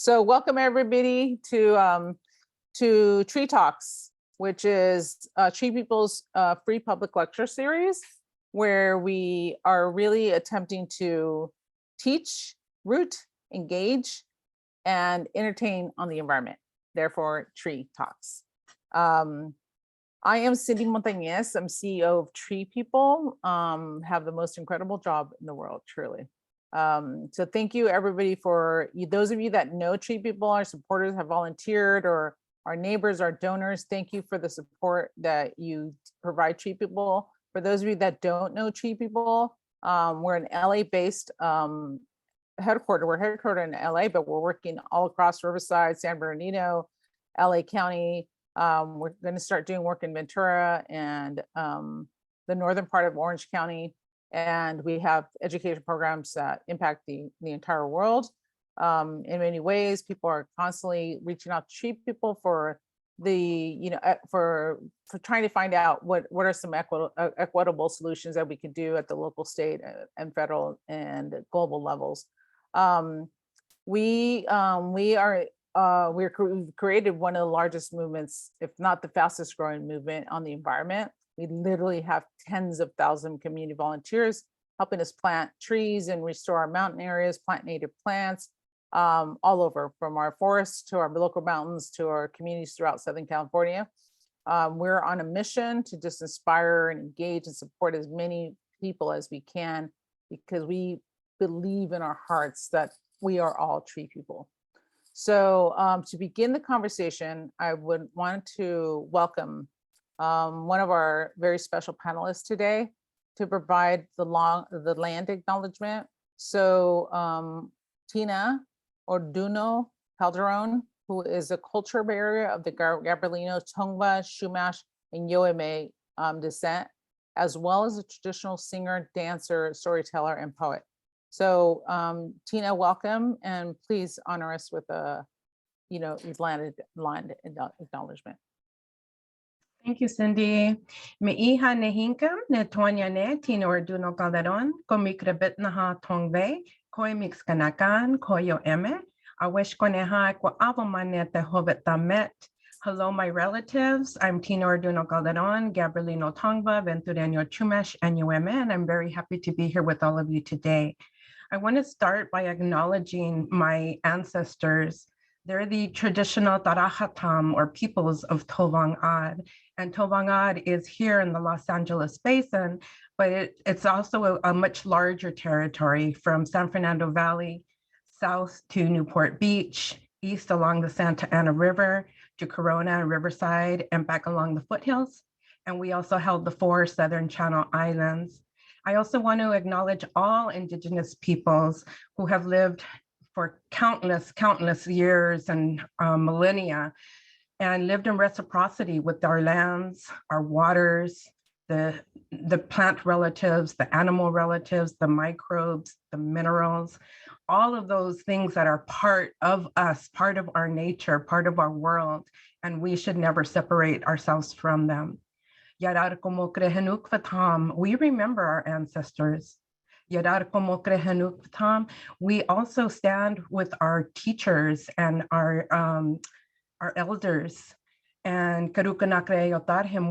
So welcome everybody to Tree Talks, which is Tree People's free public lecture series, where we are really attempting to teach, root, engage, and entertain on the environment. Therefore, Tree Talks. I am Cindy Montañez. I'm CEO of TreePeople. Have the most incredible job in the world, truly. So thank you everybody for those of you that know TreePeople, our supporters have volunteered, or our neighbors, our donors. Thank you for the support that you provide TreePeople. For those of you that don't know TreePeople, we're an LA-based headquarter. We're headquartered in LA, but we're working all across Riverside, San Bernardino, LA County. We're going to start doing work in Ventura and the northern part of Orange County. And we have education programs that impact the entire world in many ways. People are constantly reaching out to TreePeople for for trying to find out what are some equitable solutions that we could do at the local, state, and federal and global levels. We've created one of the largest movements, if not the fastest growing movement on the environment. We literally have tens of thousands of community volunteers helping us plant trees and restore our mountain areas, plant native plants all over, from our forests to our local mountains to our communities throughout Southern California. We're on a mission to just inspire and engage and support as many people as we can, because we believe in our hearts that we are all tree people. So to begin the conversation, I would want to welcome one of our very special panelists today to provide the land acknowledgement. So Tina Orduno Calderon, who is a culture barrier of the Gabrielino, Tongva, Chumash, and Yoeme descent, as well as a traditional singer, dancer, storyteller, and poet. So Tina, welcome, and please honor us with a land acknowledgement. Thank you, Cindy. Me iha nehinka ne tonya ne Tina Orduno Calderon, komikrabit naha tongve, koi mix kanakan, koyo eme, awish koneha kwa avomane te hobbit tamet. Hello, my relatives. I'm Tina Orduno Calderon, Gabrielino Tongva, Ventureño Chumash, and Yoeme, and I'm very happy to be here with all of you today. I want to start by acknowledging my ancestors. They're the traditional Tarahatam, or peoples of Tovang-Ad. And Tovang-Ad is here in the Los Angeles Basin, but it's also a much larger territory, from San Fernando Valley, south to Newport Beach, east along the Santa Ana River to Corona and Riverside, and back along the foothills. And we also held the 4 Southern Channel Islands. I also want to acknowledge all Indigenous peoples who have lived for countless years and millennia, and lived in reciprocity with our lands, our waters, the plant relatives, the animal relatives, the microbes, the minerals, all of those things that are part of us, part of our nature, part of our world, and we should never separate ourselves from them. We remember our ancestors. We also stand with our teachers and our elders. And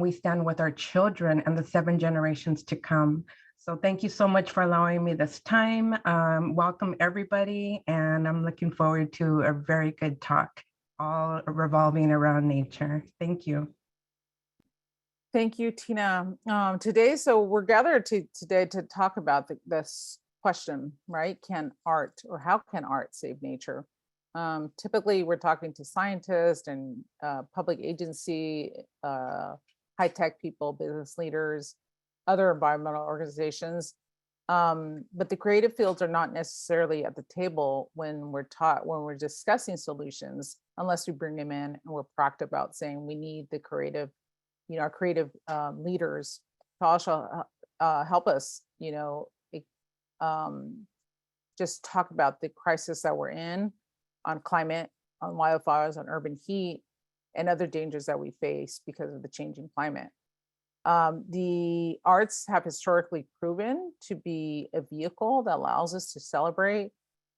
we stand with our children and the 7 generations to come. So thank you so much for allowing me this time. Welcome everybody, and I'm looking forward to a very good talk, all revolving around nature. Thank you. Thank you, Tina. So we're gathered today to talk about this question, right? Can art, or how can art save nature? Typically, we're talking to scientists and public agency, high-tech people, business leaders, other environmental organizations. But the creative fields are not necessarily at the table when we're discussing solutions, unless we bring them in and we're proactive about saying we need the creative, our creative leaders to also help us, just talk about the crisis that we're in on climate, on wildfires, on urban heat, and other dangers that we face because of the changing climate. The arts have historically proven to be a vehicle that allows us to celebrate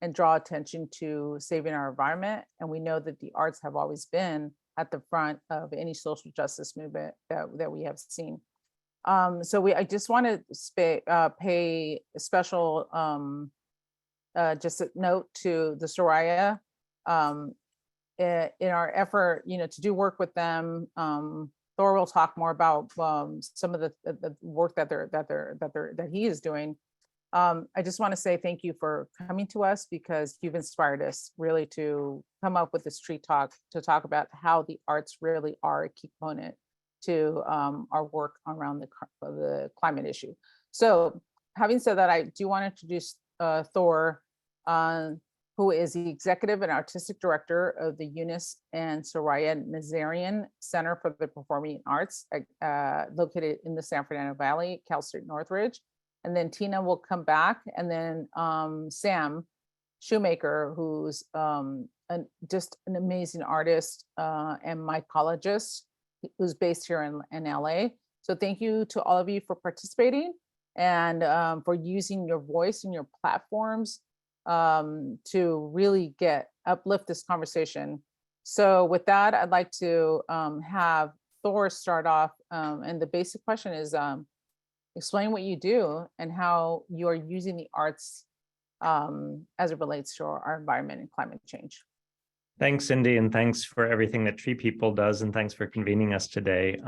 and draw attention to saving our environment. And we know that the arts have always been at the front of any social justice movement that we have seen. So I just want to pay a special just a note to the Soraya in our effort, to do work with them. Thor will talk more about some of the work that he is doing. I just want to say thank you for coming to us, because you've inspired us really to come up with this tree talk to talk about how the arts really are a key component to our work around the climate issue. So having said that, I do want to introduce Thor, who is the executive and artistic director of the Eunice and Soraya Nazarian Center for the Performing Arts, located in the San Fernando Valley, Cal State Northridge. And then Tina will come back, and then Sam Shoemaker, who's just an amazing artist and mycologist, who's based here in LA. So thank you to all of you for participating and for using your voice and your platforms to really uplift this conversation. So with that, I'd like to have Thor start off. And the basic question is, explain what you do and how you are using the arts as it relates to our environment and climate change. Thanks, Cindy, and thanks for everything that TreePeople does, and thanks for convening us today.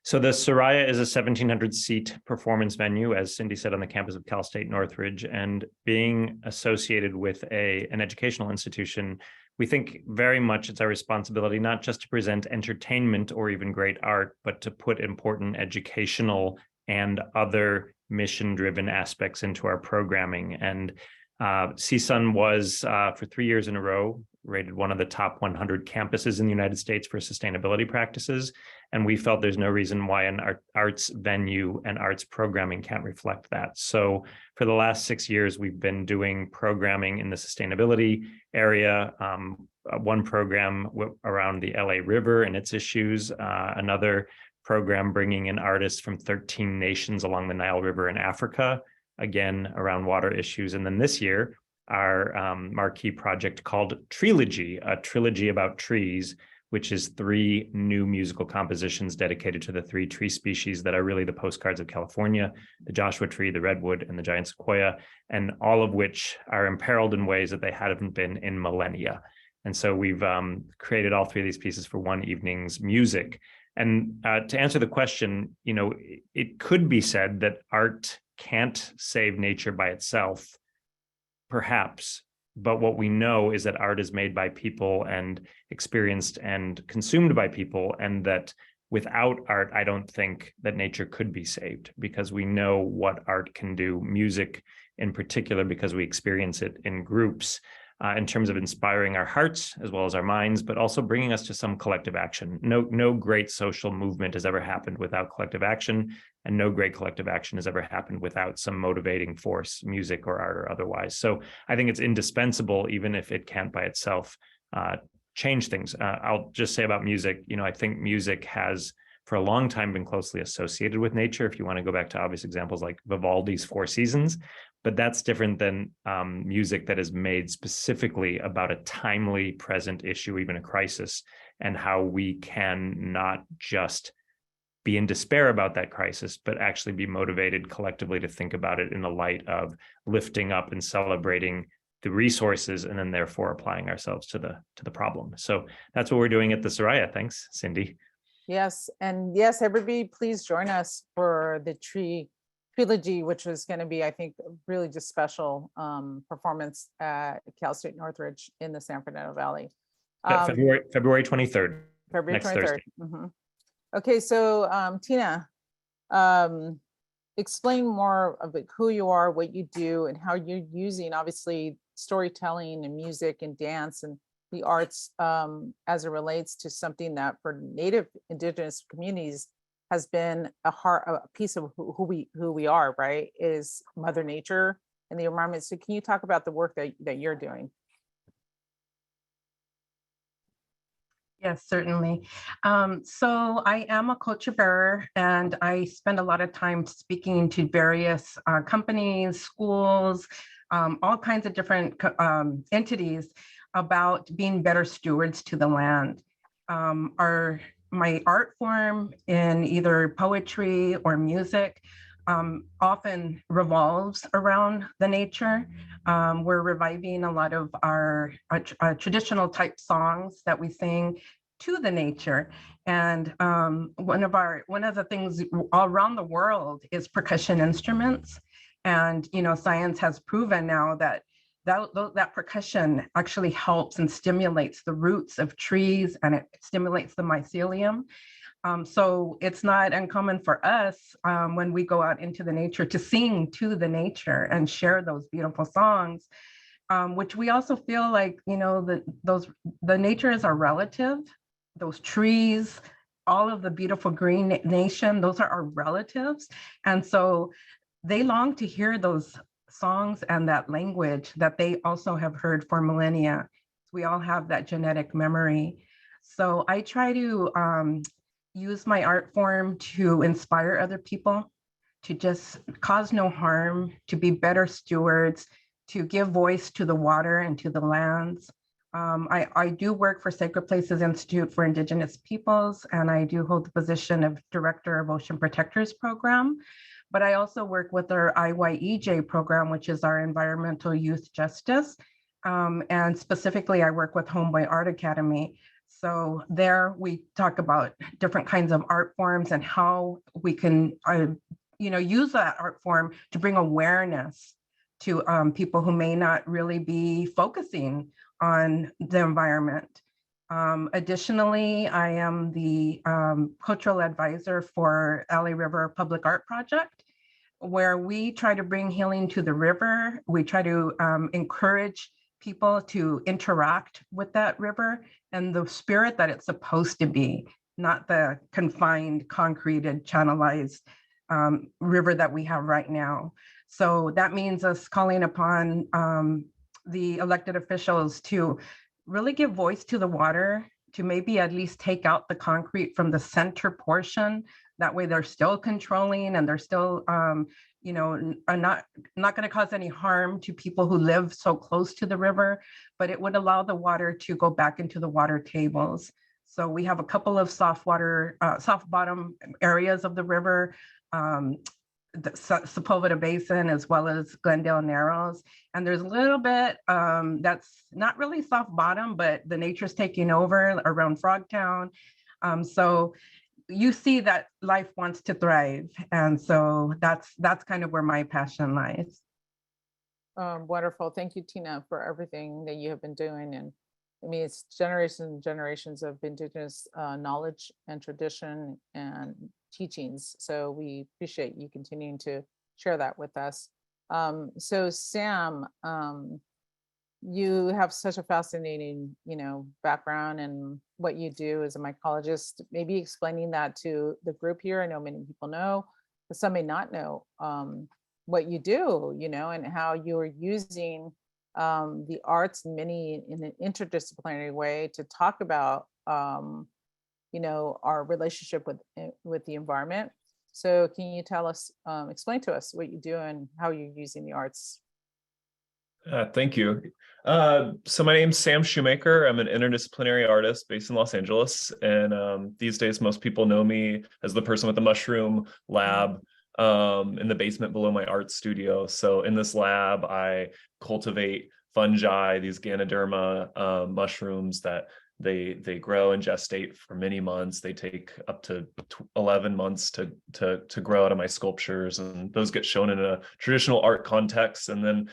So the Soraya is a 1,700-seat performance venue, as Cindy said, on the campus of Cal State Northridge, and being associated with an educational institution, we think very much it's our responsibility not just to present entertainment or even great art, but to put important educational and other mission-driven aspects into our programming. And CSUN was, for 3 years in a row, rated one of the top 100 campuses in the United States for sustainability practices. And we felt there's no reason why an arts venue and arts programming can't reflect that. So for the last 6 years, we've been doing programming in the sustainability area. One program around the LA River and its issues, another program bringing in artists from 13 nations along the Nile River in Africa, again, around water issues. And then this year, our marquee project called T.R.E.E, a trilogy about trees, which is 3 new musical compositions dedicated to the 3 tree species that are really the postcards of California: the Joshua tree, the redwood, and the giant sequoia, and all of which are imperiled in ways that they hadn't been in millennia. And so we've created all 3 of these pieces for one evening's music. And to answer the question, it could be said that art can't save nature by itself, perhaps, but what we know is that art is made by people and experienced and consumed by people, and that without art, I don't think that nature could be saved, because we know what art can do, music in particular, because we experience it in groups, in terms of inspiring our hearts as well as our minds, but also bringing us to some collective action. No great social movement has ever happened without collective action, and no great collective action has ever happened without some motivating force, music or art or otherwise. So I think it's indispensable, even if it can't by itself change things. I'll just say about music, I think music has for a long time been closely associated with nature, if you want to go back to obvious examples like Vivaldi's Four Seasons. But that's different than music that is made specifically about a timely present issue, even a crisis, and how we can not just be in despair about that crisis, but actually be motivated collectively to think about it in the light of lifting up and celebrating the resources, and then therefore applying ourselves to the problem. So that's what we're doing at the Soraya. Thanks, Cindy. Yes, and yes, everybody, please join us for the Trilogy, which is going to be, I think, really just special performance at Cal State Northridge in the San Fernando Valley. February 23rd. February next 23rd. Thursday. Mm-hmm. Okay, so Tina, explain more of who you are, what you do, and how you're using, obviously, storytelling and music and dance and the arts as it relates to something that for Native Indigenous communities has been a piece of who we are, right? Is Mother Nature and the environment. So can you talk about the work that you're doing? Yes, certainly. So I am a culture bearer, and I spend a lot of time speaking to various companies, schools, all kinds of different entities about being better stewards to the land. My art form in either poetry or music often revolves around the nature. We're reviving a lot of our traditional type songs that we sing to the nature. And one of the things all around the world is percussion instruments. And, science has proven now that that percussion actually helps and stimulates the roots of trees, and it stimulates the mycelium. So it's not uncommon for us when we go out into the nature to sing to the nature and share those beautiful songs, which we also feel like, the nature is our relative. Those trees, all of the beautiful green nation, those are our relatives. And so they long to hear those songs and that language that they also have heard for millennia. We all have that genetic memory. So I try to use my art form to inspire other people, to just cause no harm, to be better stewards, to give voice to the water and to the lands. I do work for Sacred Places Institute for Indigenous Peoples, and I do hold the position of Director of Ocean Protectors Program. But I also work with our IYEJ program, which is our Environmental Youth Justice. And specifically, I work with Homeboy Art Academy. So there we talk about different kinds of art forms and how we can, use that art form to bring awareness to people who may not really be focusing on the environment. Additionally, I am the cultural advisor for Alley River Public Art Project, where we try to bring healing to the river. We try to encourage people to interact with that river and the spirit that it's supposed to be, not the confined, concreted, channelized river that we have right now. So that means us calling upon the elected officials to really give voice to the water, to maybe at least take out the concrete from the center portion. That way they're still controlling and they're still, are not going to cause any harm to people who live so close to the river, but it would allow the water to go back into the water tables. So we have a couple of soft bottom areas of the river, the Sepulveda Basin, as well as Glendale Narrows. And there's a little bit that's not really soft bottom, but the nature's taking over around Frogtown. So you see that life wants to thrive. And so that's kind of where my passion lies. Wonderful. Thank you, Tina, for everything that you have been doing. And I mean, it's generations and generations of Indigenous knowledge and tradition and teachings. So we appreciate you continuing to share that with us. So Sam, you have such a fascinating, background and what you do as a mycologist. Maybe explaining that to the group here. I know many people know, but some may not know what you do, and how you are using the arts in an interdisciplinary way to talk about our relationship with the environment. So can you tell us, explain to us what you do and how you're using the arts? Thank you. So my name's Sam Shoemaker. I'm an interdisciplinary artist based in Los Angeles. And these days, most people know me as the person with the mushroom lab in the basement below my art studio. So in this lab, I cultivate fungi, these Ganoderma mushrooms that they grow and gestate for many months. They take up to 11 months to grow out of my sculptures, and those get shown in a traditional art context. And then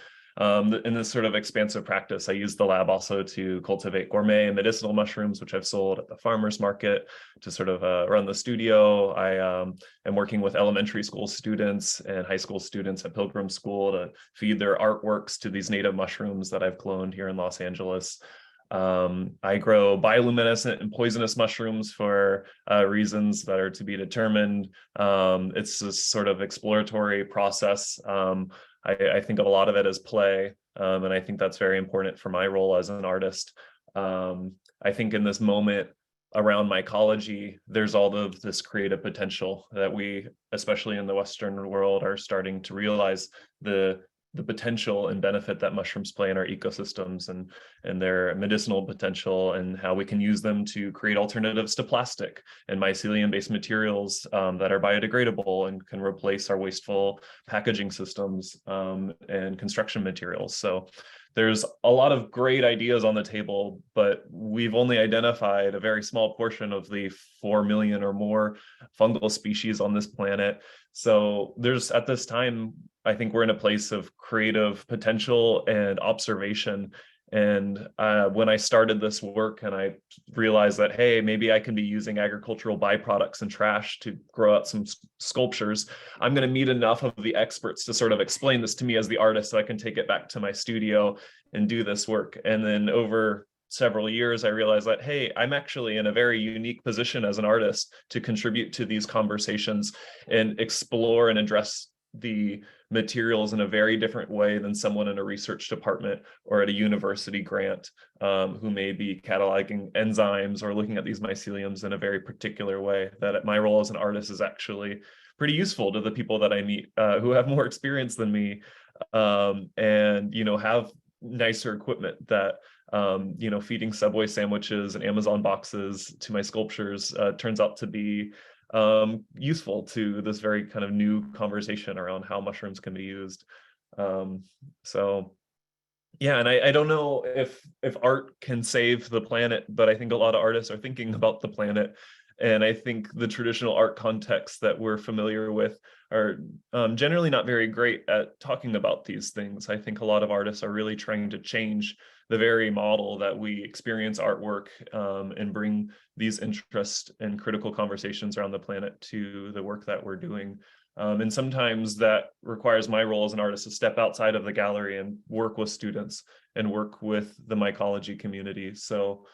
in this sort of expansive practice, I use the lab also to cultivate gourmet and medicinal mushrooms, which I've sold at the farmer's market to sort of run the studio. I am working with elementary school students and high school students at Pilgrim School to feed their artworks to these native mushrooms that I've cloned here in Los Angeles. I grow bioluminescent and poisonous mushrooms for reasons that are to be determined. It's this sort of exploratory process. I think of a lot of it as play, and I think that's very important for my role as an artist. I think in this moment around mycology, there's all of this creative potential that we, especially in the Western world, are starting to realize the the potential and benefit that mushrooms play in our ecosystems and their medicinal potential, and how we can use them to create alternatives to plastic and mycelium-based materials that are biodegradable and can replace our wasteful packaging systems and construction materials. So there's a lot of great ideas on the table, but we've only identified a very small portion of the 4 million or more fungal species on this planet. So there's, at this time, I think we're in a place of creative potential and observation. And when I started this work and I realized that, hey, maybe I can be using agricultural byproducts and trash to grow out some sculptures, I'm going to meet enough of the experts to sort of explain this to me as the artist so I can take it back to my studio and do this work. And then over several years, I realized that, hey, I'm actually in a very unique position as an artist to contribute to these conversations and explore and address the materials in a very different way than someone in a research department or at a university grant who may be cataloging enzymes or looking at these myceliums in a very particular way. That my role as an artist is actually pretty useful to the people that I meet who have more experience than me and, you know, have nicer equipment that you know, feeding Subway sandwiches and Amazon boxes to my sculptures turns out to be useful to this very kind of new conversation around how mushrooms can be used. So yeah, and I don't know if art can save the planet, but I think a lot of artists are thinking about the planet. And I think the traditional art contexts that we're familiar with are generally not very great at talking about these things. I think a lot of artists are really trying to change the very model that we experience artwork and bring these interest and critical conversations around the planet to the work that we're doing. And sometimes that requires my role as an artist to step outside of the gallery and work with students and work with the mycology community. So,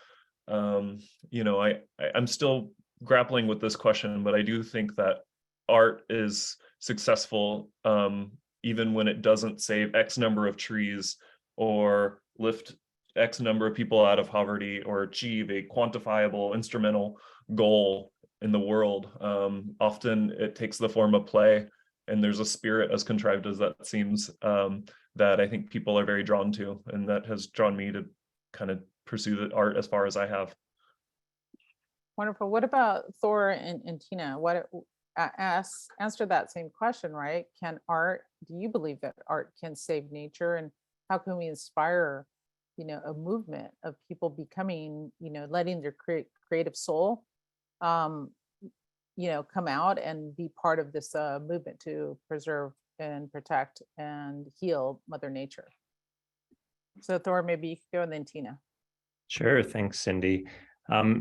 you know, I'm still grappling with this question, but I do think that art is successful even when it doesn't save X number of trees or lift X number of people out of poverty or achieve a quantifiable instrumental goal in the world. Often it takes the form of play, and there's a spirit, as contrived as that seems, that I think people are very drawn to, and that has drawn me to kind of pursue the art as far as I have. Wonderful. What about Thor and Tina? What answer that same question, right? Do you believe that art can save nature, and how can we inspire, you know, a movement of people becoming, you know, letting their creative soul, you know, come out and be part of this movement to preserve and protect and heal Mother Nature? So Thor, maybe you could go, and then Tina. Sure, thanks, Cindy.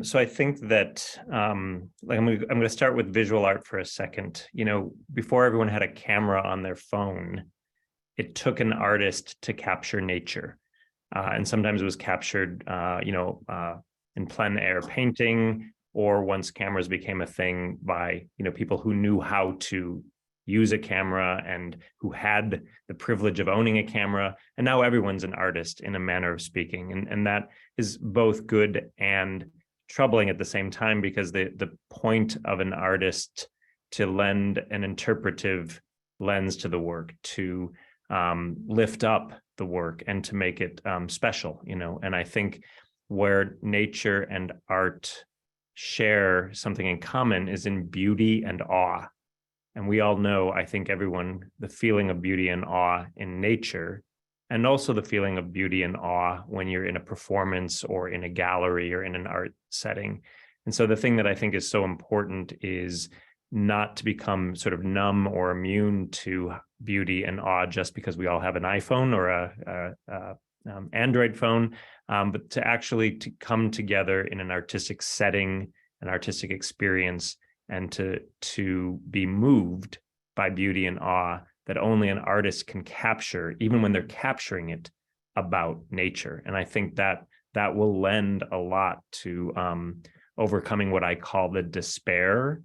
So I think that like I'm going to start with visual art for a second. You know, before everyone had a camera on their phone, it took an artist to capture nature. And sometimes it was captured, you know, in plein air painting, or once cameras became a thing by, you know, people who knew how to use a camera and who had the privilege of owning a camera. And now everyone's an artist in a manner of speaking. And that is both good and troubling at the same time, because the point of an artist to lend an interpretive lens to the work, to lift up the work and to make it special, you know. And I think where nature and art share something in common is in beauty and awe. And we all know, I think everyone, the feeling of beauty and awe in nature, and also the feeling of beauty and awe when you're in a performance or in a gallery or in an art setting. And so the thing that I think is so important is not to become sort of numb or immune to beauty and awe just because we all have an iPhone or a Android phone, but to actually to come together in an artistic setting, an artistic experience, and to be moved by beauty and awe that only an artist can capture, even when they're capturing it about nature. And I think that will lend a lot to overcoming what I call the despair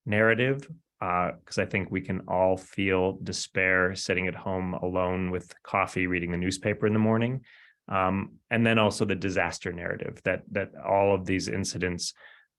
narrative, because I think we can all feel despair sitting at home alone with coffee, reading the newspaper in the morning. And then also the disaster narrative, that all of these incidents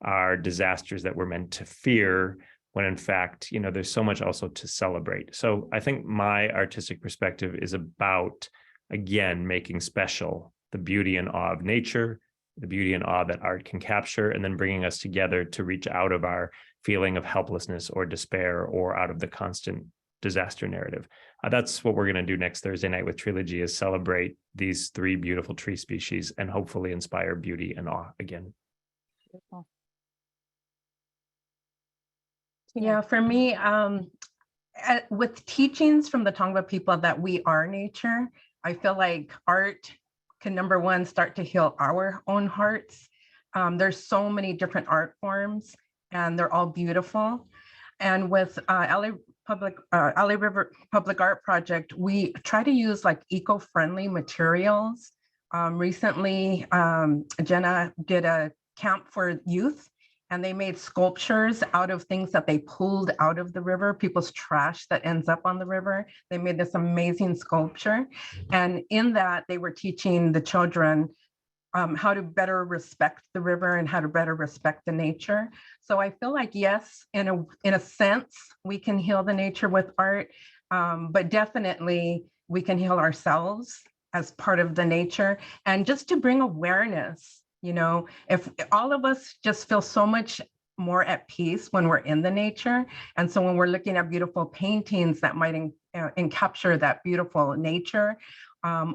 are disasters that we're meant to fear, when in fact, there's so much also to celebrate. So I think my artistic perspective is about, again, making special the beauty and awe of nature, the beauty and awe that art can capture, and then bringing us together to reach out of our feeling of helplessness or despair, or out of the constant disaster narrative. That's what we're going to do next Thursday night with Trilogy, is celebrate these 3 beautiful tree species and hopefully inspire beauty and awe again. Beautiful. Yeah, for me, with teachings from the Tongva people that we are nature, I feel like art can, number one, start to heal our own hearts. There's so many different art forms, and they're all beautiful. And with LA River Public Art Project, we try to use like eco-friendly materials. Recently, Jenna did a camp for youth, and they made sculptures out of things that they pulled out of the river, people's trash that ends up on the river. They made this amazing sculpture. And in that, they were teaching the children how to better respect the river and how to better respect the nature. So I feel like, yes, in a sense, we can heal the nature with art, but definitely we can heal ourselves as part of the nature. And just to bring awareness, if all of us just feel so much more at peace when we're in the nature. And so when we're looking at beautiful paintings that might encapture that beautiful nature,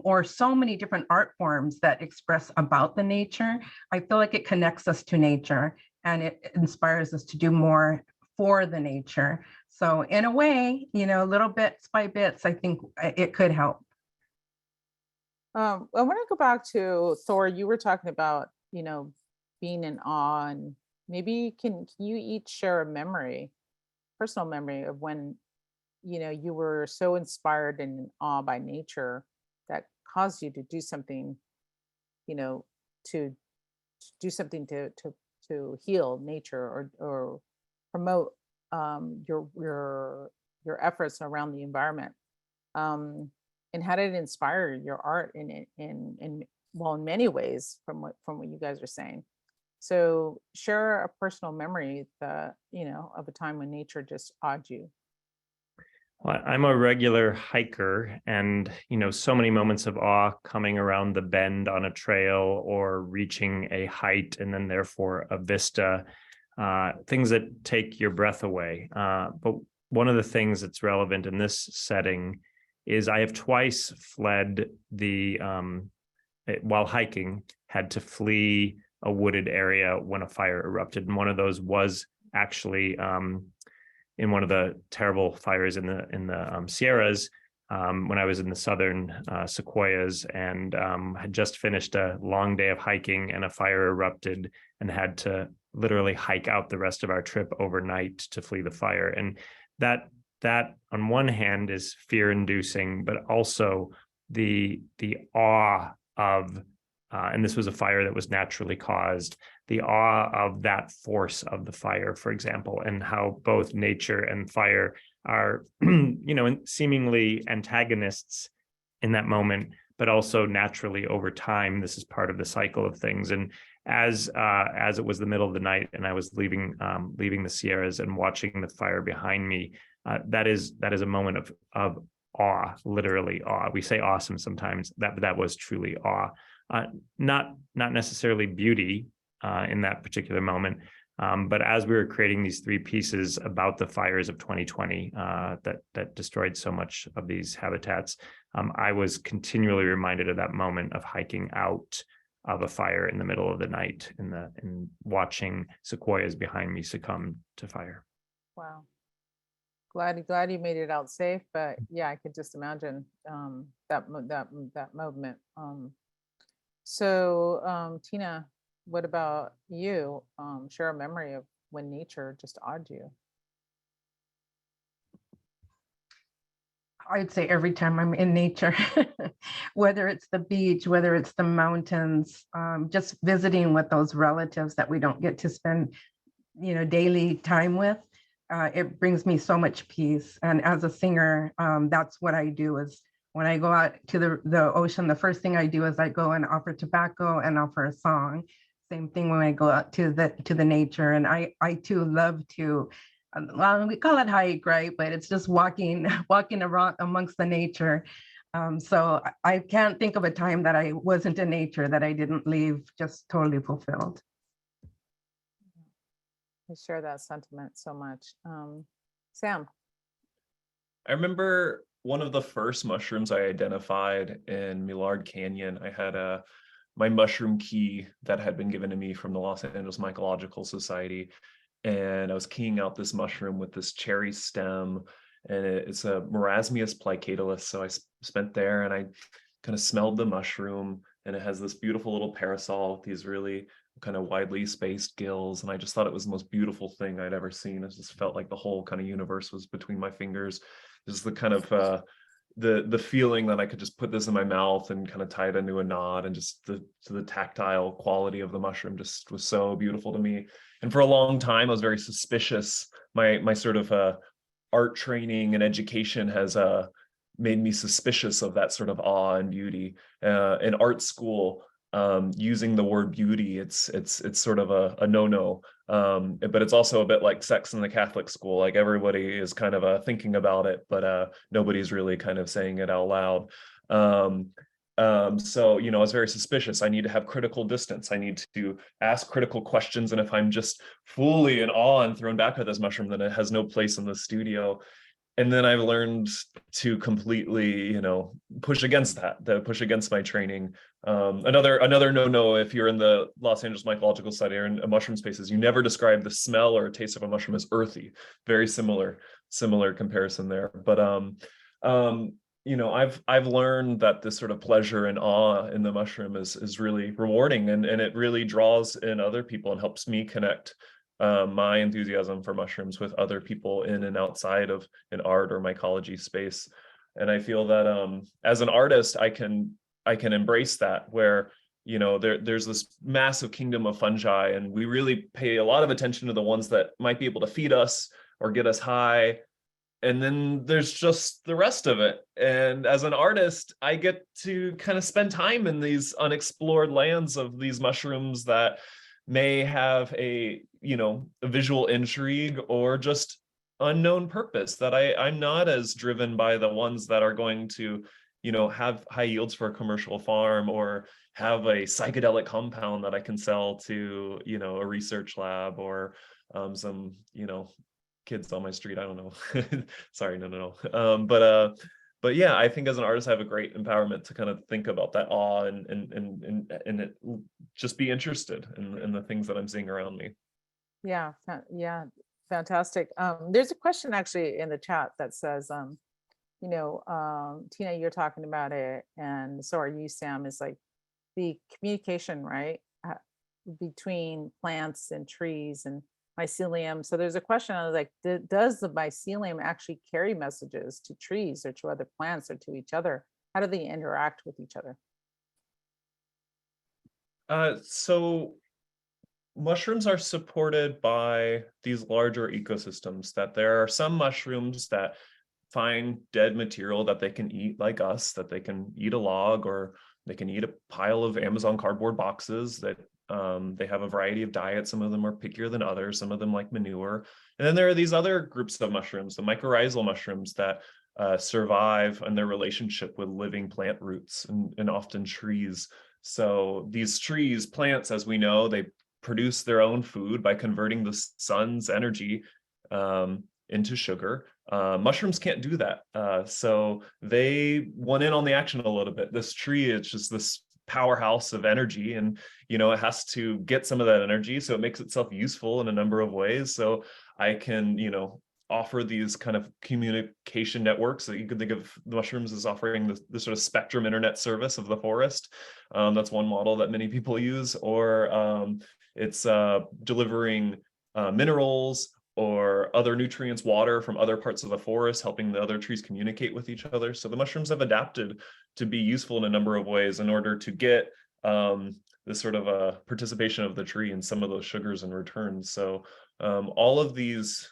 or so many different art forms that express about the nature, I feel like it connects us to nature and it inspires us to do more for the nature. So in a way, little bits by bits, I think it could help. I want to go back to Thor. You were talking about, being in awe, and maybe can you each share a memory, personal memory of when, you were so inspired and in awe by nature that caused you to do something, to do something to heal nature or promote your efforts around the environment. And how did it inspire your art in many ways from what you guys are saying? So share a personal memory that, of a time when nature just awed you. Well, I'm a regular hiker, and so many moments of awe coming around the bend on a trail or reaching a height and then therefore a vista, things that take your breath away. But one of the things that's relevant in this setting is I have twice fled while hiking, had to flee a wooded area when a fire erupted. And one of those was actually in one of the terrible fires in the Sierras, when I was in the southern sequoias, and had just finished a long day of hiking, and a fire erupted and had to literally hike out the rest of our trip overnight to flee the fire. And that on one hand is fear-inducing, but also the awe of, and this was a fire that was naturally caused, the awe of that force of the fire, for example, and how both nature and fire are, seemingly antagonists in that moment, but also naturally over time, this is part of the cycle of things. And as it was the middle of the night and I was leaving the Sierras and watching the fire behind me, that is a moment of awe, literally awe. We say awesome sometimes. That was truly awe. Not necessarily beauty in that particular moment, but as we were creating these 3 pieces about the fires of 2020 that destroyed so much of these habitats, I was continually reminded of that moment of hiking out of a fire in the middle of the night and watching sequoias behind me succumb to fire. Wow. Glad you made it out safe, but yeah, I could just imagine that moment. So Tina, what about you? Share a memory of when nature just awed you. I'd say every time I'm in nature, whether it's the beach, whether it's the mountains, just visiting with those relatives that we don't get to spend, daily time with, it brings me so much peace. And as a singer, that's what I do is when I go out to the ocean, the first thing I do is I go and offer tobacco and offer a song. Same thing when I go out to the nature. And I too love to well, we call it hike, right? But it's just walking around amongst the nature. So I can't think of a time that I wasn't in nature that I didn't leave just totally fulfilled. I share that sentiment so much. Sam. I remember one of the first mushrooms I identified in Millard Canyon. I had my mushroom key that had been given to me from the Los Angeles Mycological Society. And I was keying out this mushroom with this cherry stem, and it's a Marasmius plicatus. So I spent there and I kind of smelled the mushroom, and it has this beautiful little parasol with these really kind of widely spaced gills. And I just thought it was the most beautiful thing I'd ever seen. It just felt like the whole kind of universe was between my fingers. Just the kind of the feeling that I could just put this in my mouth and kind of tie it into a knot, and just the tactile quality of the mushroom just was so beautiful to me. And for a long time, I was very suspicious. My sort of art training and education has made me suspicious of that sort of awe and beauty. In art school, using the word beauty, it's sort of a no-no. But it's also a bit like sex in the Catholic school. Like everybody is kind of thinking about it, but nobody's really kind of saying it out loud. So, I was very suspicious. I need to have critical distance. I need to ask critical questions. And if I'm just fully in awe and thrown back at this mushroom, then it has no place in the studio. And then I've learned to completely, push against that, push against my training. Another no-no, if you're in the Los Angeles Mycological Society or in a mushroom spaces, you never describe the smell or taste of a mushroom as earthy. Very similar comparison there. But I've learned that this sort of pleasure and awe in the mushroom is really rewarding, and it really draws in other people and helps me connect my enthusiasm for mushrooms with other people in and outside of an art or mycology space. And I feel that as an artist, I can embrace that, where there's this massive kingdom of fungi, and we really pay a lot of attention to the ones that might be able to feed us or get us high. And then there's just the rest of it. And as an artist, I get to kind of spend time in these unexplored lands of these mushrooms that may have a visual intrigue or just unknown purpose, that I'm not as driven by the ones that are going to have high yields for a commercial farm, or have a psychedelic compound that I can sell to a research lab, or some kids on my street. I don't know. Sorry, no. But yeah, I think as an artist, I have a great empowerment to kind of think about that awe and just be interested in the things that I'm seeing around me. Yeah, fantastic. There's a question actually in the chat that says, Tina, you're talking about it, and so are you, Sam, is like the communication, right, between plants and trees and mycelium. So there's a question on like, does the mycelium actually carry messages to trees or to other plants or to each other? How do they interact with each other? So mushrooms are supported by these larger ecosystems, that there are some mushrooms that find dead material that they can eat, like us, that they can eat a log, or they can eat a pile of Amazon cardboard boxes, that they have a variety of diets. Some of them are pickier than others. Some of them like manure. And then there are these other groups of mushrooms, the mycorrhizal mushrooms, that survive in their relationship with living plant roots and often trees. So these trees, plants, as we know, they produce their own food by converting the sun's energy into sugar. Mushrooms can't do that. So they went in on the action a little bit. This tree is just this powerhouse of energy, and it has to get some of that energy, so it makes itself useful in a number of ways. So I can offer these kind of communication networks. So you could think of the mushrooms as offering the sort of spectrum internet service of the forest. That's one model that many people use. Or it's delivering minerals or other nutrients, water from other parts of the forest, helping the other trees communicate with each other. So the mushrooms have adapted to be useful in a number of ways in order to get this sort of a participation of the tree in some of those sugars in return. So all of these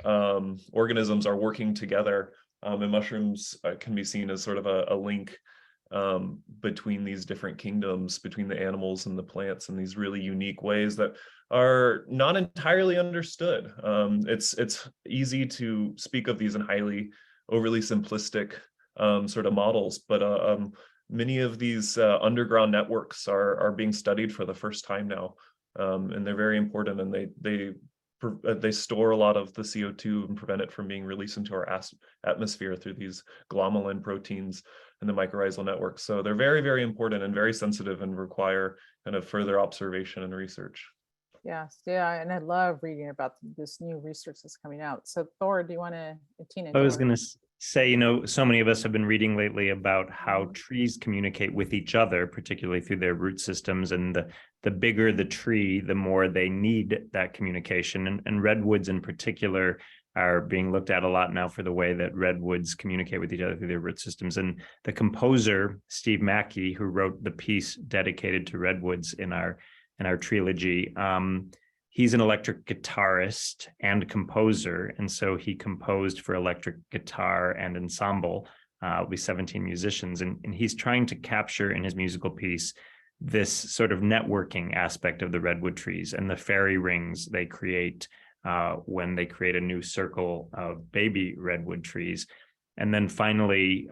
organisms are working together, and mushrooms can be seen as sort of a link between these different kingdoms, between the animals and the plants, in these really unique ways that are not entirely understood. It's easy to speak of these in highly overly simplistic sort of models, but many of these underground networks are being studied for the first time now, and they're very important, and they store a lot of the CO2 and prevent it from being released into our atmosphere through these glomalin proteins and the mycorrhizal network. So they're very, very important and very sensitive and require kind of further observation and research. Yes, yeah, and I love reading about this new research that's coming out. So Thor, do you want to, Tina? I was going to say, so many of us have been reading lately about how Mhm. trees communicate with each other, particularly through their root systems. And the bigger the tree, the more they need that communication. And redwoods in particular are being looked at a lot now for the way that redwoods communicate with each other through their root systems. And the composer, Steve Mackey, who wrote the piece dedicated to redwoods in our trilogy, he's an electric guitarist and composer. And so he composed for electric guitar and ensemble, with 17 musicians. And he's trying to capture in his musical piece this sort of networking aspect of the redwood trees and the fairy rings they create when they create a new circle of baby redwood trees. And then finally,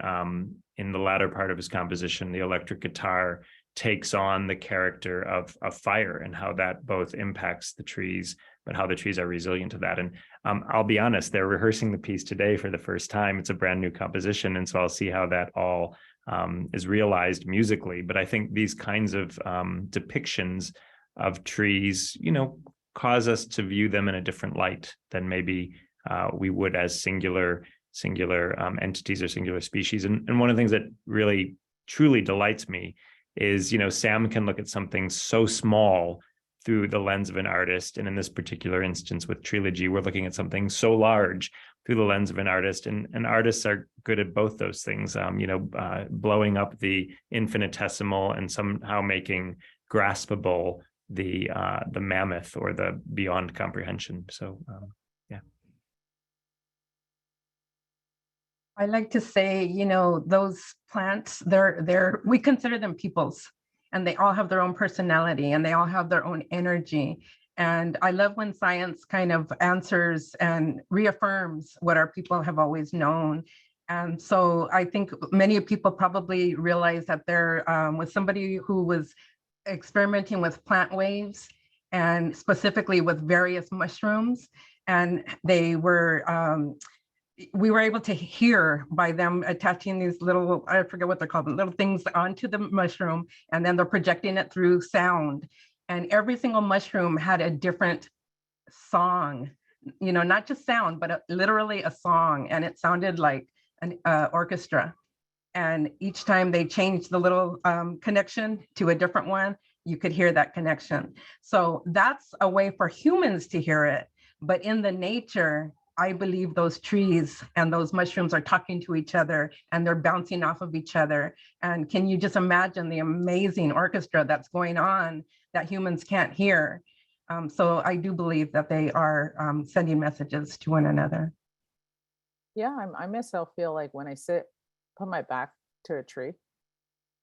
in the latter part of his composition, the electric guitar takes on the character of fire and how that both impacts the trees, but how the trees are resilient to that. And I'll be honest, they're rehearsing the piece today for the first time. It's a brand new composition. And so I'll see how that all is realized musically. But I think these kinds of depictions of trees, cause us to view them in a different light than maybe we would as singular entities or singular species. And one of the things that really truly delights me is, Sam can look at something so small through the lens of an artist. And in this particular instance with Trilogy, we're looking at something so large through the lens of an artist. And artists are good at both those things, blowing up the infinitesimal and somehow making graspable the mammoth or the beyond comprehension. So, yeah. I like to say, those plants, we consider them peoples, and they all have their own personality and they all have their own energy. And I love when science kind of answers and reaffirms what our people have always known. And so I think many people probably realize that there was somebody who was experimenting with plant waves and specifically with various mushrooms. And we were able to hear by them attaching these little, I forget what they're called, little things onto the mushroom, and then they're projecting it through sound. And every single mushroom had a different song, not just sound, but literally a song. And it sounded like an orchestra. And each time they changed the little connection to a different one, you could hear that connection. So that's a way for humans to hear it. But in the nature, I believe those trees and those mushrooms are talking to each other and they're bouncing off of each other. And can you just imagine the amazing orchestra that's going on that humans can't hear? So I do believe that they are sending messages to one another. Yeah, I myself feel like when I put my back to a tree,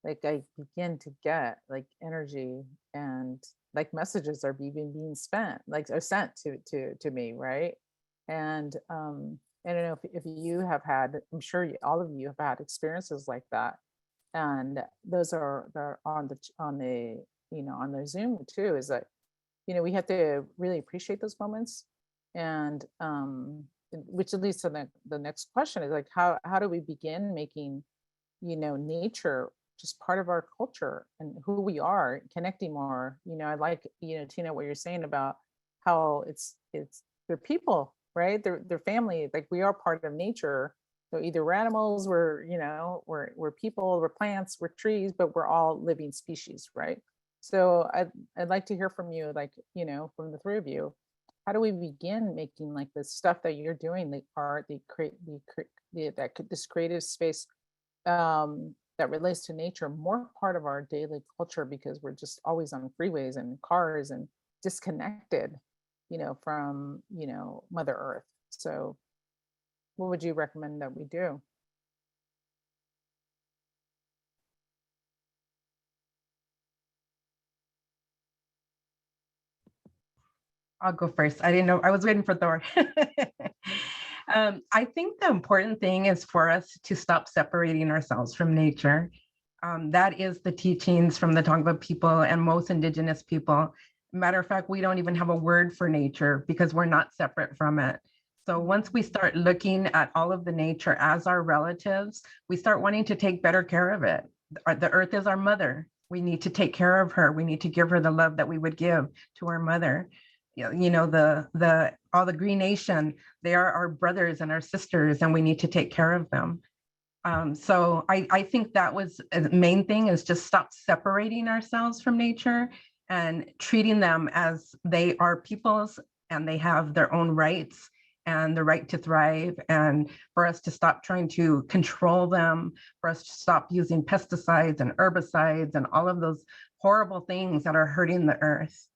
like I begin to get like energy and like messages are being spent, like are sent to me, right? And I don't know if you have had, I'm sure all of you have had experiences like that, and those they're on the on the Zoom too. Is that we have to really appreciate those moments, and which leads to the next question is like how do we begin making nature just part of our culture and who we are, connecting more. I like Tina, what you're saying about how it's they're people, right? They're family, like we are part of nature. So either we're animals, we're people, we're plants, we're trees, but we're all living species, right? So I'd like to hear from you, like from the three of you, how do we begin making like the stuff that you're doing, the art, this creative space that relates to nature more part of our daily culture, because we're just always on freeways and cars and disconnected from Mother Earth. So what would you recommend that we do? I'll go first. I didn't know, I was waiting for Thor. I think the important thing is for us to stop separating ourselves from nature. That is the teachings from the Tongva people and most indigenous people. Matter of fact, we don't even have a word for nature because we're not separate from it. So once we start looking at all of the nature as our relatives, we start wanting to take better care of it. The earth is our mother. We need to take care of her. We need to give her the love that we would give to our mother. You know, all the Green Nation, they are our brothers and our sisters, and we need to take care of them. So I think that was the main thing, is just stop separating ourselves from nature and treating them as they are peoples and they have their own rights and the right to thrive, and for us to stop trying to control them, for us to stop using pesticides and herbicides and all of those horrible things that are hurting the earth.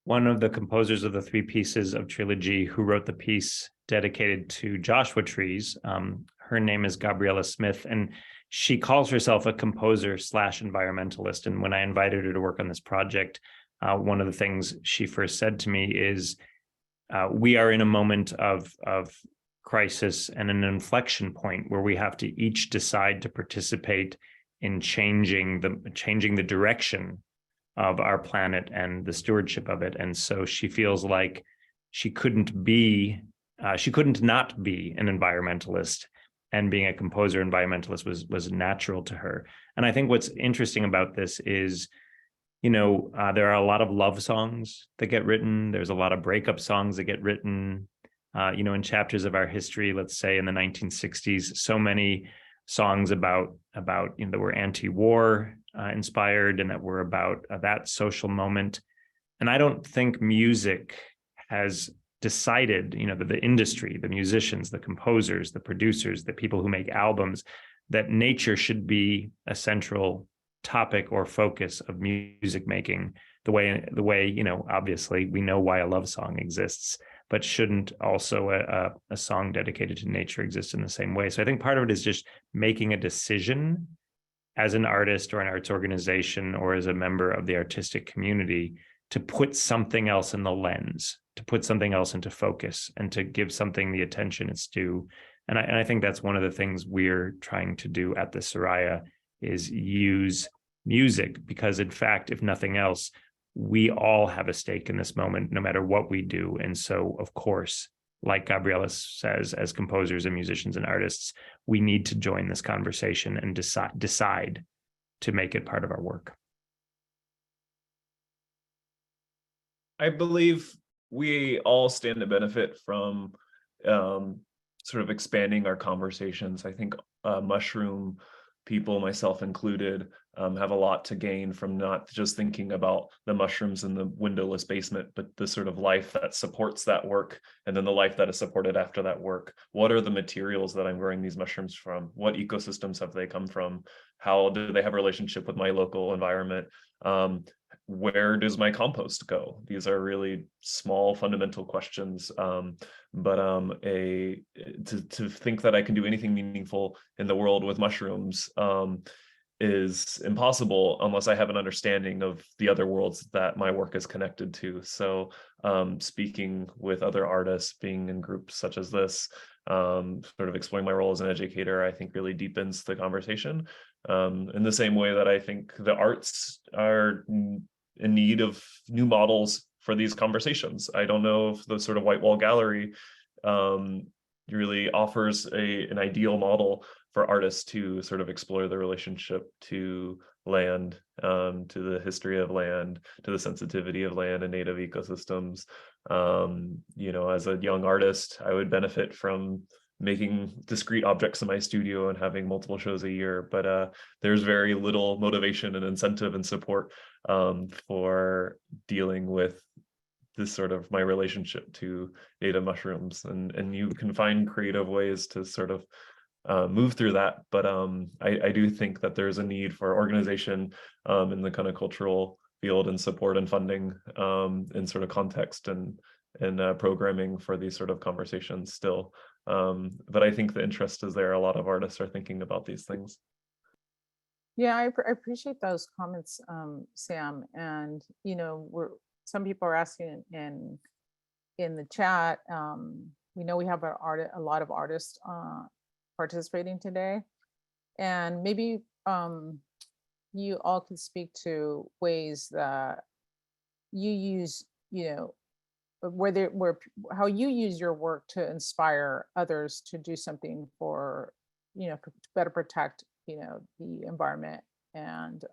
One of the composers of the 3 pieces of Trilogy who wrote the piece dedicated to Joshua trees, her name is Gabriella Smith, and she calls herself a composer / environmentalist. And when I invited her to work on this project, one of the things she first said to me is, we are in a moment of crisis and an inflection point where we have to each decide to participate in changing the direction of our planet and the stewardship of it. And so she feels like she couldn't not be an environmentalist, and being a composer environmentalist was natural to her. And I think what's interesting about this is, you know, there are a lot of love songs that get written. There's a lot of breakup songs that get written. You know, in chapters of our history, let's say in the 1960s, so many songs about you know, that were anti-war inspired, and that were about that social moment. And I don't think music has decided, you know, that the industry, the musicians, the composers, the producers, the people who make albums, that nature should be a central topic or focus of music making, the way you know, obviously we know why a love song exists, but shouldn't also a song dedicated to nature exist in the same way. So I think part of it is just making a decision as an artist or an arts organization or as a member of the artistic community to put something else in the lens, to put something else into focus, and to give something the attention it's due. And I think that's one of the things we're trying to do at the Soraya, is use music, because in fact, if nothing else, we all have a stake in this moment, no matter what we do. And so, of course, like Gabriella says, as composers and musicians and artists, we need to join this conversation and decide to make it part of our work. I believe we all stand to benefit from sort of expanding our conversations. I think mushroom people, myself included, have a lot to gain from not just thinking about the mushrooms in the windowless basement, but the sort of life that supports that work, and then the life that is supported after that work. What are the materials that I'm growing these mushrooms from? What ecosystems have they come from? How do they have a relationship with my local environment? Where does my compost go? These are really small, fundamental questions. But to think that I can do anything meaningful in the world with mushrooms is impossible unless I have an understanding of the other worlds that my work is connected to. So speaking with other artists, being in groups such as this, sort of exploring my role as an educator, I think really deepens the conversation. In the same way that I think the arts are in need of new models for these conversations. I don't know if the sort of white wall gallery really offers an ideal model for artists to sort of explore the relationship to land, to the history of land, to the sensitivity of land and native ecosystems. You know, as a young artist, I would benefit from making discrete objects in my studio and having multiple shows a year, but there's very little motivation and incentive and support for dealing with this sort of my relationship to native mushrooms, and you can find creative ways to sort of move through that. But I do think that there's a need for organization in the kind of cultural field and support and funding in sort of context and programming for these sort of conversations still. But I think the interest is there. A lot of artists are thinking about these things. Yeah, I appreciate those comments, Sam. And, you know, some people are asking in the chat. We know we have a lot of artists participating today, and maybe you all could speak to ways that you use, how you use your work to inspire others to do something for, to better protect, the environment, and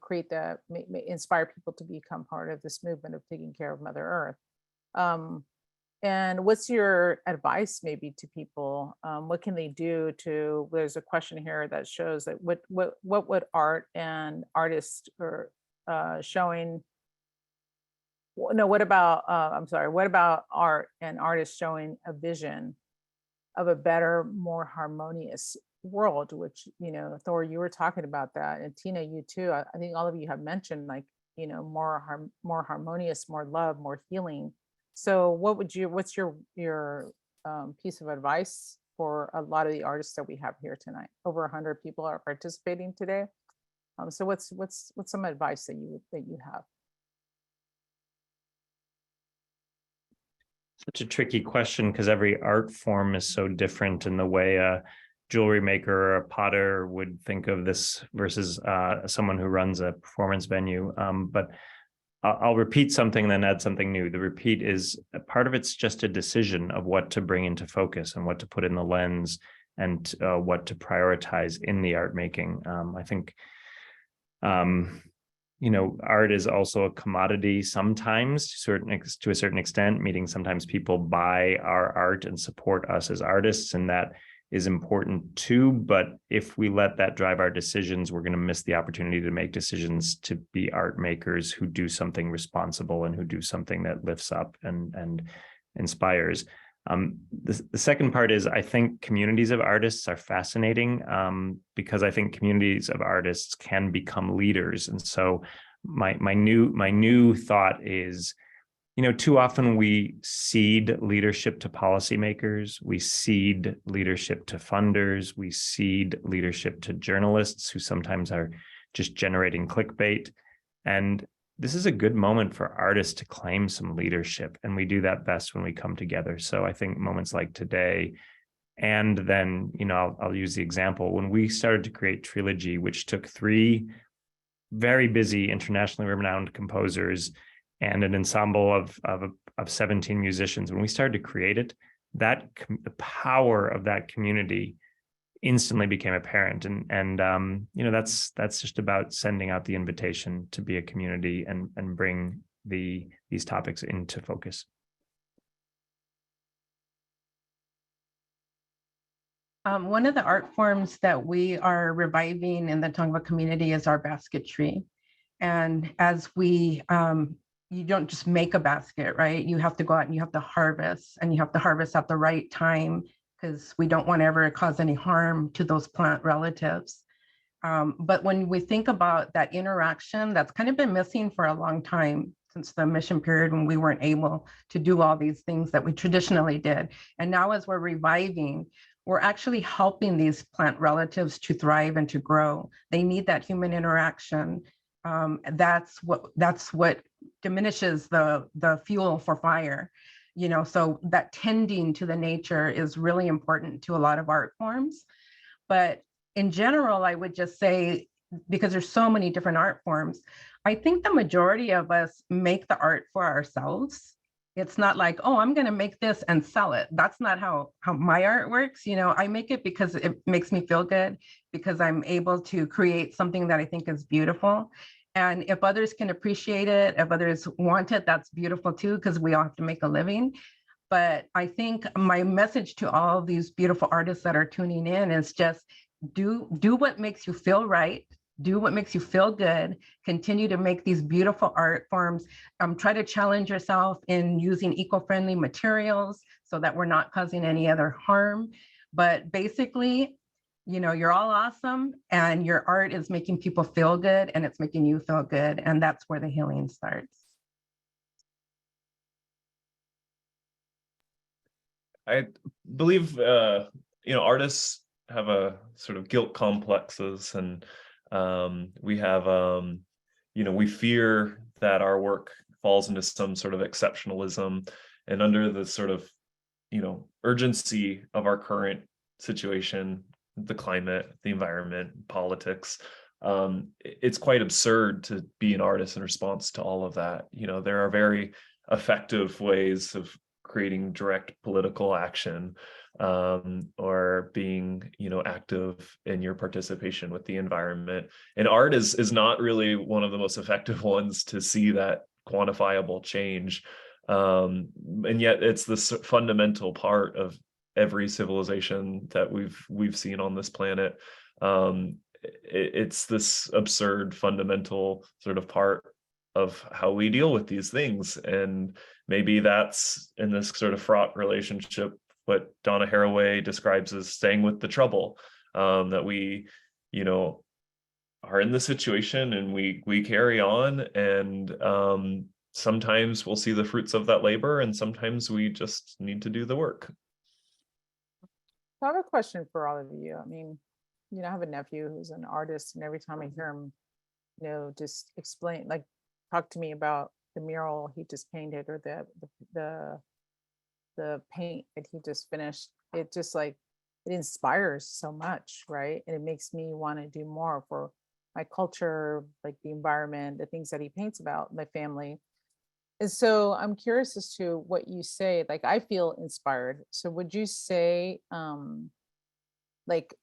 create that, inspire people to become part of this movement of taking care of Mother Earth. And what's your advice maybe to people? What can they do to, there's a question here that shows that what would art and artists or showing, no, what about, I'm sorry, what about art and artists showing a vision of a better, more harmonious world, which, Thor, you were talking about that, and Tina, you too. I think all of you have mentioned, like, more harmonious, more love, more healing. So what's your piece of advice for a lot of the artists that we have here tonight? Over 100 people are participating today. So what's some advice that you have? Such a tricky question, because every art form is so different in the way a jewelry maker or a potter would think of this versus someone who runs a performance venue. But I'll repeat something, then add something new. The repeat is part of it's just a decision of what to bring into focus and what to put in the lens, and what to prioritize in the art making. I think, art is also a commodity sometimes to a certain extent, meaning sometimes people buy our art and support us as artists, and that is important too. But if we let that drive our decisions, we're going to miss the opportunity to make decisions to be art makers who do something responsible and who do something that lifts up and inspires. The second part is, I think communities of artists are fascinating, because I think communities of artists can become leaders. And so my new thought is, too often we cede leadership to policymakers, we cede leadership to funders, we cede leadership to journalists who sometimes are just generating clickbait. And this is a good moment for artists to claim some leadership, and we do that best when we come together. So I think moments like today, and then, I'll use the example, when we started to create Trilogy, which took 3 very busy, internationally renowned composers and an ensemble of 17 musicians. When we started to create it, the power of that community instantly became apparent. And that's just about sending out the invitation to be a community and bring these topics into focus. One of the art forms that we are reviving in the Tongva community is our basketry. And as we, you don't just make a basket, right? You have to go out and you have to harvest, and you have to harvest at the right time, because we don't want to ever cause any harm to those plant relatives. But when we think about that interaction, that's kind of been missing for a long time, since the mission period, when we weren't able to do all these things that we traditionally did. And now as we're reviving, we're actually helping these plant relatives to thrive and to grow. They need that human interaction. That's what diminishes the fuel for fire. So that tending to the nature is really important to a lot of art forms. But in general, I would just say, because there's so many different art forms, I think the majority of us make the art for ourselves. It's not like, oh, I'm going to make this and sell it. That's not how my art works. I make it because it makes me feel good, because I'm able to create something that I think is beautiful. And if others can appreciate it, if others want it, that's beautiful too, because we all have to make a living. But I think my message to all these beautiful artists that are tuning in is just do what makes you feel right. Do what makes you feel good. Continue to make these beautiful art forms. Try to challenge yourself in using eco-friendly materials so that we're not causing any other harm. But basically, you're all awesome, and your art is making people feel good, and it's making you feel good. And that's where the healing starts. I believe, artists have a sort of guilt complexes, and we have, we fear that our work falls into some sort of exceptionalism, and under the sort of, urgency of our current situation, the climate, the environment, politics, it's quite absurd to be an artist in response to all of that. There are very effective ways of creating direct political action, or being, active in your participation with the environment. And art is not really one of the most effective ones to see that quantifiable change. And yet it's this fundamental part of every civilization that we've seen on this planet. It's this absurd fundamental sort of part of how we deal with these things. And maybe that's, in this sort of fraught relationship, what Donna Haraway describes as staying with the trouble, that we, are in the situation and we carry on, and sometimes we'll see the fruits of that labor, and sometimes we just need to do the work. I have a question for all of you. I mean, I have a nephew who's an artist, and every time I hear him, just explain, like, talk to me about the mural he just painted, or the paint that he just finished, it just like, it inspires so much, right? And it makes me want to do more for my culture, like the environment, the things that he paints about, my family. And so I'm curious as to what you say. Like, I feel inspired. So would you say, like,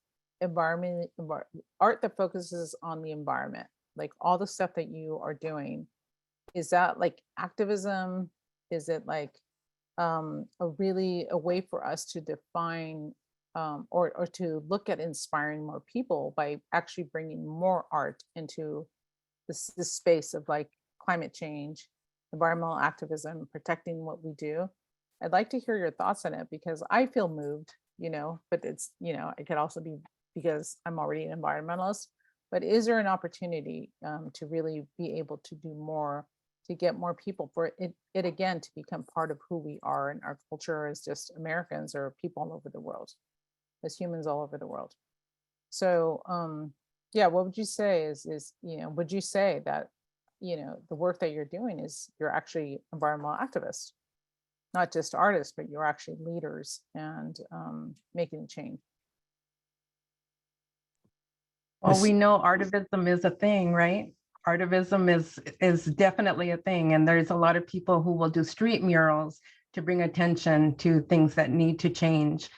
art that focuses on the environment, like all the stuff that you are doing, is that like activism? Is it like a way for us to define, or to look at inspiring more people by actually bringing more art into this space of like climate change, environmental activism, protecting what we do? I'd like to hear your thoughts on it, because I feel moved, but it's, it could also be because I'm already an environmentalist. But is there an opportunity to really be able to do more, to get more people, for it again to become part of who we are and our culture as just Americans, or people all over the world, as humans all over the world? So yeah, what would you say would you say that the work that you're doing is, you're actually environmental activists, not just artists, but you're actually leaders and making a change? Well, we know artivism is a thing, right? Artivism is definitely a thing. And there's a lot of people who will do street murals to bring attention to things that need to change.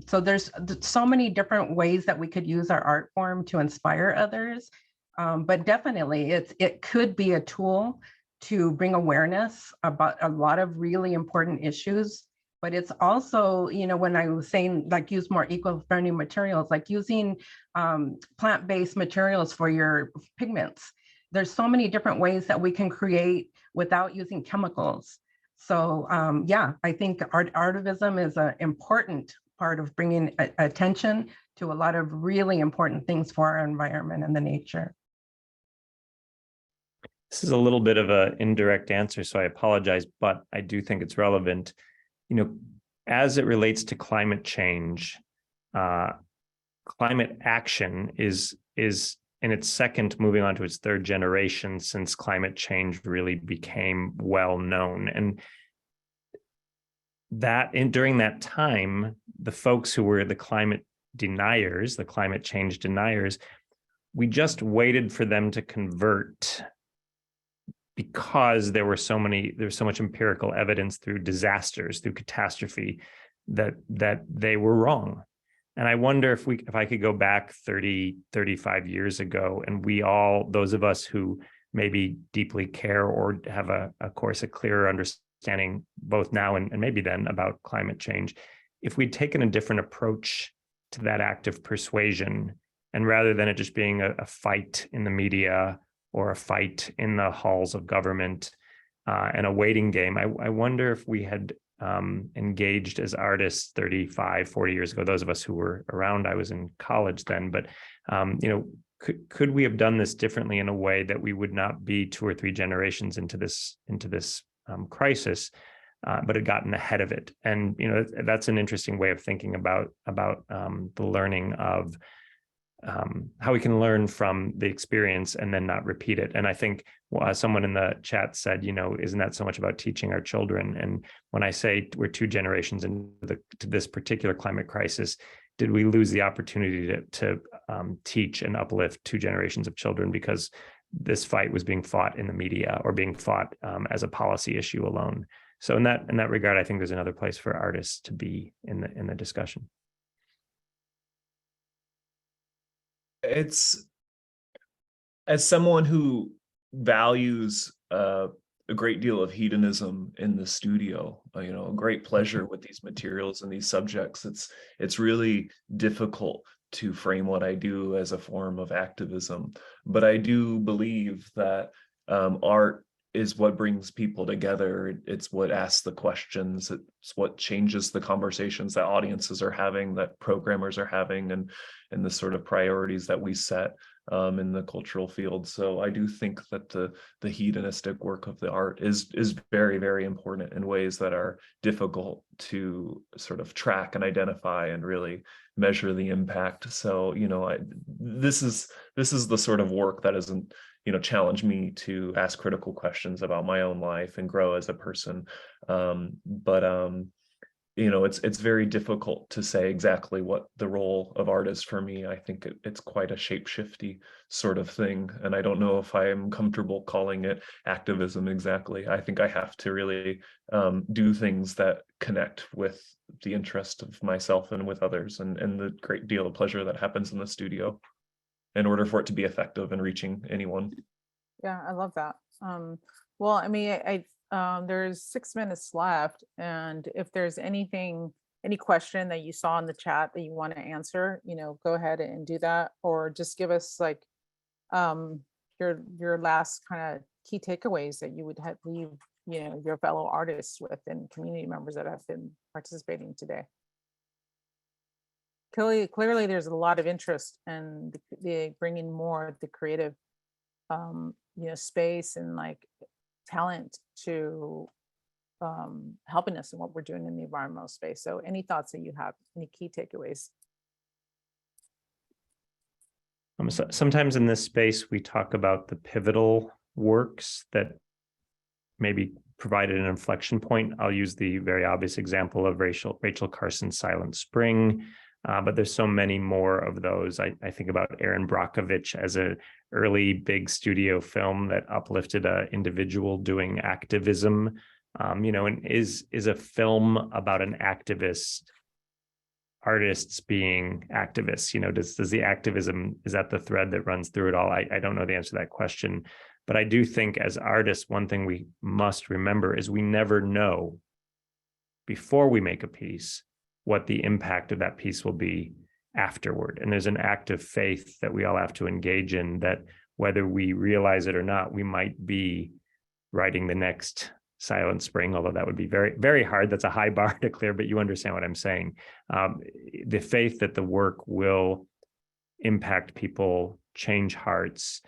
So there's so many different ways that we could use our art form to inspire others. But definitely it could be a tool to bring awareness about a lot of really important issues. But it's also, when I was saying, like, use more eco-friendly materials, like using plant-based materials for your pigments. There's so many different ways that we can create without using chemicals. So yeah, I think artivism is an important part of bringing attention to a lot of really important things for our environment and the nature. This is a little bit of an indirect answer, so I apologize, but I do think it's relevant. As it relates to climate change, climate action is in its second, moving on to its third generation since climate change really became well known. And during that time, the folks who were the climate deniers, the climate change deniers, we just waited for them to convert, because there's so much empirical evidence through disasters, through catastrophe, that they were wrong. And I wonder if I could go back 30, 35 years ago, and those of us who maybe deeply care or have a clearer understanding, both now and maybe then, about climate change, if we'd taken a different approach to that act of persuasion, and rather than it just being a fight in the media or a fight in the halls of government and a waiting game, I wonder if we had engaged as artists 35, 40 years ago, those of us who were around. I was in college then, but could we have done this differently in a way that we would not be 2 or 3 generations into this crisis, but had gotten ahead of it? And that's an interesting way of thinking about the learning of how we can learn from the experience and then not repeat it. And I think someone in the chat said, isn't that so much about teaching our children? And when I say we're 2 generations into this particular climate crisis, did we lose the opportunity to teach and uplift 2 generations of children because this fight was being fought in the media or being fought as a policy issue alone? So in that regard, I think there's another place for artists to be in the discussion. It's, as someone who values a great deal of hedonism in the studio, a great pleasure with these materials and these subjects, it's really difficult to frame what I do as a form of activism. But I do believe that art is what brings people together. It's what asks the questions. It's what changes the conversations that audiences are having, that programmers are having, and the sort of priorities that we set in the cultural field. So I do think that the hedonistic work of the art is very, very important in ways that are difficult to sort of track and identify and really measure the impact. So, this is the sort of work that isn't, challenge me to ask critical questions about my own life and grow as a person. It's very difficult to say exactly what the role of art is for me. I think it's quite a shape-shifty sort of thing. And I don't know if I am comfortable calling it activism exactly. I think I have to really do things that connect with the interest of myself and with others, and the great deal of pleasure that happens in the studio in order for it to be effective in reaching anyone. Yeah, I love that. Well, I mean, there's 6 minutes left, and if there's any question that you saw in the chat that you want to answer, go ahead and do that, or just give us like your last kind of key takeaways that you would leave your fellow artists with and community members that have been participating today. Clearly there's a lot of interest in the bringing more of the creative space and like talent to helping us in what we're doing in the environmental space. So any thoughts that you have, any key takeaways? Sometimes in this space, we talk about the pivotal works that maybe provided an inflection point. I'll use the very obvious example of Rachel Carson's Silent Spring, but there's so many more of those. I think about Aaron Brockovich as an early big studio film that uplifted an individual doing activism, and is a film about an activist, artists being activists. Does the activism, is that the thread that runs through it all? I don't know the answer to that question, but I do think as artists, one thing we must remember is we never know before we make a piece what the impact of that piece will be afterward. And there's an act of faith that we all have to engage in, that whether we realize it or not, we might be writing the next Silent Spring, although that would be very, very hard. That's a high bar to clear, but you understand what I'm saying. The faith that the work will impact people, change hearts.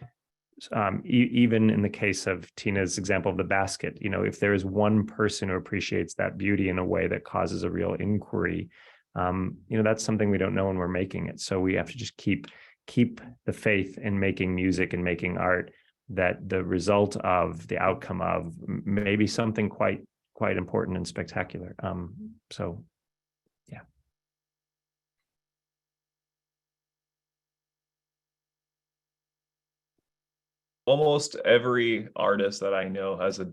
Even in the case of Tina's example of the basket, if there is one person who appreciates that beauty in a way that causes a real inquiry, that's something we don't know when we're making it. So we have to just keep the faith in making music and making art, that the result of, the outcome of, may be something quite important and spectacular. So yeah. Almost every artist that I know has a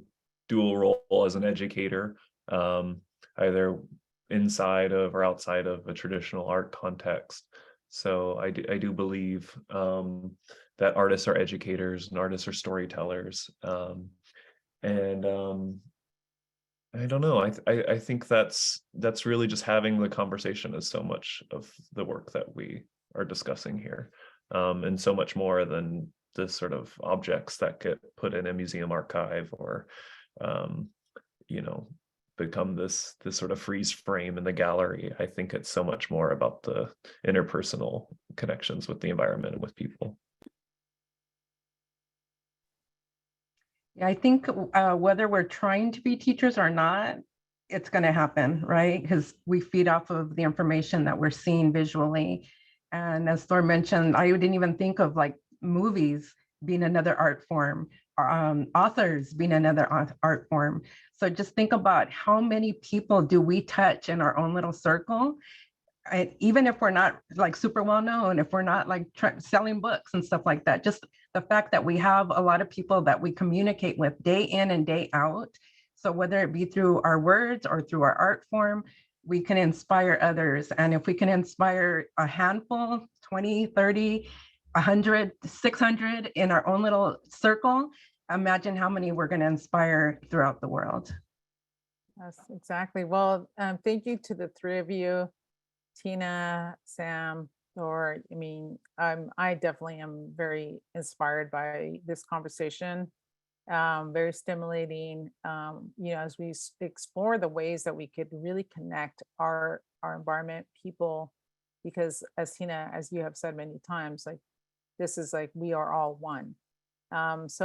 dual role as an educator, either inside of or outside of a traditional art context. So I do believe that artists are educators and artists are storytellers. And I don't know, I think that's really just having the conversation is so much of the work that we are discussing here, and so much more than the sort of objects that get put in a museum archive or become this sort of freeze frame in the gallery. I think it's so much more about the interpersonal connections with the environment and with people. Yeah, I think whether we're trying to be teachers or not, it's going to happen, right? Because we feed off of the information that we're seeing visually. And as Thor mentioned, I didn't even think of like movies being another art form, authors being another art form. So just think about how many people do we touch in our own little circle. And even if we're not like super well known, if we're not like selling books and stuff like that, just the fact that we have a lot of people that we communicate with day in and day out. So whether it be through our words or through our art form, we can inspire others. And if we can inspire a handful, 20, 30, 100, 600 in our own little circle, imagine how many we're going to inspire throughout the world. Yes, exactly. Well, thank you to the three of you, Tina, Sam, Thor. I mean, I definitely am very inspired by this conversation. Very stimulating, as we explore the ways that we could really connect our environment, people, because as Tina, as you have said many times, like this is like we are all one. So